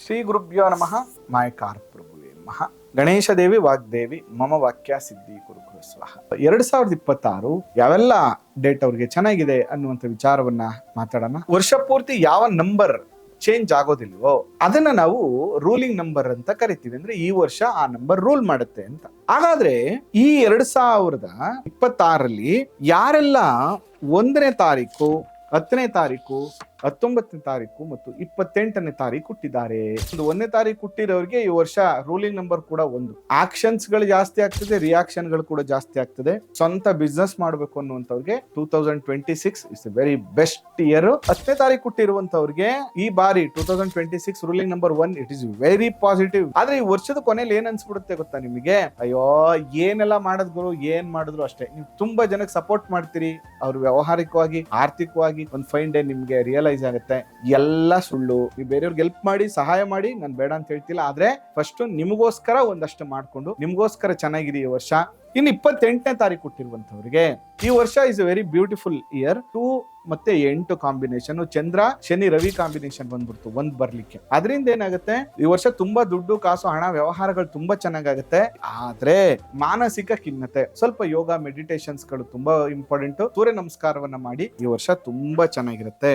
ಶ್ರೀ ಗುರುಭ್ಯೋ ನಮಃ. ಮಾಯಕಾರ ಪ್ರಭುವೇ ನಮಃ. ಗಣೇಶ ದೇವಿ ವಾಗ್ದೇವಿ ಮಮ ವಾಕ್ಯ ಸಿದ್ಧಿ ಕುರು ಸ್ವಾಹ. 2026 ಯಾವೆಲ್ಲ ಡೇಟ್ ಅವ್ರಿಗೆ ಚೆನ್ನಾಗಿದೆ ಅನ್ನುವಂಥ ವಿಚಾರವನ್ನ ಮಾತಾಡೋಣ. ವರ್ಷ ಪೂರ್ತಿ ಯಾವ ನಂಬರ್ ಚೇಂಜ್ ಆಗೋದಿಲ್ವೋ ಅದನ್ನ ನಾವು ರೂಲಿಂಗ್ ನಂಬರ್ ಅಂತ ಕರಿತೀವಿ. ಅಂದ್ರೆ ಈ ವರ್ಷ ಆ ನಂಬರ್ ರೂಲ್ ಮಾಡುತ್ತೆ ಅಂತ. ಹಾಗಾದ್ರೆ ಈ 2026ರಲ್ಲಿ ಯಾರೆಲ್ಲ 1ನೇ ತಾರೀಕು, 10ನೇ ತಾರೀಕು, 19ನೇ ತಾರೀಕು ಮತ್ತು 28ನೇ ತಾರೀಕು ಹುಟ್ಟಿದ್ದಾರೆ. 1ನೇ ತಾರೀಕು ಹುಟ್ಟಿರೋರಿಗೆ ಈ ವರ್ಷ ರೂಲಿಂಗ್ ನಂಬರ್ ಕೂಡ 1. ಆಕ್ಷನ್ಸ್ ಗಳು ಜಾಸ್ತಿ ಆಗ್ತದೆ, ರಿಯಾಕ್ಷನ್ ಗಳು ಕೂಡ ಜಾಸ್ತಿ ಆಗ್ತದೆ. ಸ್ವಂತ ಬಿಸ್ನೆಸ್ ಮಾಡಬೇಕು ಅನ್ನುವಂಥವ್ರಿಗೆ 2026 ಇಸ್ ವೆರಿ ಬೆಸ್ಟ್ ಇಯರ್. 10ನೇ ತಾರೀಕು ಹುಟ್ಟಿರುವಂತವ್ರಿಗೆ ಈ ಬಾರಿ 2026 ruling number 1 it is very positive. ಆದ್ರೆ ಈ ವರ್ಷದ ಕೊನೆಯಲ್ಲಿ ಏನ್ ಅನ್ಸ್ಬಿಡುತ್ತೆ ಗೊತ್ತಾ ನಿಮಗೆ? ಅಯ್ಯೋ ಏನೆಲ್ಲ ಮಾಡಿದ್ರು ಏನ್ ಮಾಡಿದ್ರು ಅಷ್ಟೇ. ನೀವು ತುಂಬಾ ಜನಕ್ಕೆ ಸಪೋರ್ಟ್ ಮಾಡ್ತೀರಿ, ಅವ್ರ ವ್ಯವಹಾರಿಕವಾಗಿ ಆರ್ಥಿಕವಾಗಿ ಒಂದು ಫೈನ್ ಡೇ ನಿಮ್ಗೆ ರಿಯಲೈಸ್ ಆಗುತ್ತೆ ಎಲ್ಲ ಸುಳ್ಳು. ನೀವು ಬೇರೆಯವ್ರಿಗೆ ಹೆಲ್ಪ್ ಮಾಡಿ, ಸಹಾಯ ಮಾಡಿ, ನಾನು ಬೇಡ ಅಂತ ಹೇಳ್ತಿಲ್ಲ. ಆದ್ರೆ ಫಸ್ಟ್ ನಿಮಗೋಸ್ಕರ ಒಂದಷ್ಟು ಮಾಡ್ಕೊಂಡು ನಿಮ್ಗೋಸ್ಕರ ಚೆನ್ನಾಗಿದೆ ಈ ವರ್ಷ. ಇನ್ನು 28ನೇ ತಾರೀಕು ಹುಟ್ಟಿರುವಂತವ್ರಿಗೆ ಈ ವರ್ಷ is A very beautiful year. 2 ಮತ್ತೆ 8 ಕಾಂಬಿನೇಷನ್, ಚಂದ್ರ ಶನಿ ರವಿ ಕಾಂಬಿನೇಷನ್ ಬಂದ್ಬಿಡ್ತು ಒಂದ್ ಬರ್ಲಿಕ್ಕೆ. ಅದರಿಂದ ಏನಾಗುತ್ತೆ ಈ ವರ್ಷ ತುಂಬಾ ದುಡ್ಡು ಕಾಸು ಹಣ ವ್ಯವಹಾರಗಳು ತುಂಬಾ ಚೆನ್ನಾಗಾಗುತ್ತೆ. ಆದ್ರೆ ಮಾನಸಿಕ ಖಿನ್ನತೆ, ಸ್ವಲ್ಪ ಯೋಗ ಮೆಡಿಟೇಷನ್ಸ್ ಗಳು ತುಂಬಾ ಇಂಪಾರ್ಟೆಂಟ್. ಸೂರ್ಯ ನಮಸ್ಕಾರವನ್ನ ಮಾಡಿ ಈ ವರ್ಷ ತುಂಬಾ ಚೆನ್ನಾಗಿರುತ್ತೆ.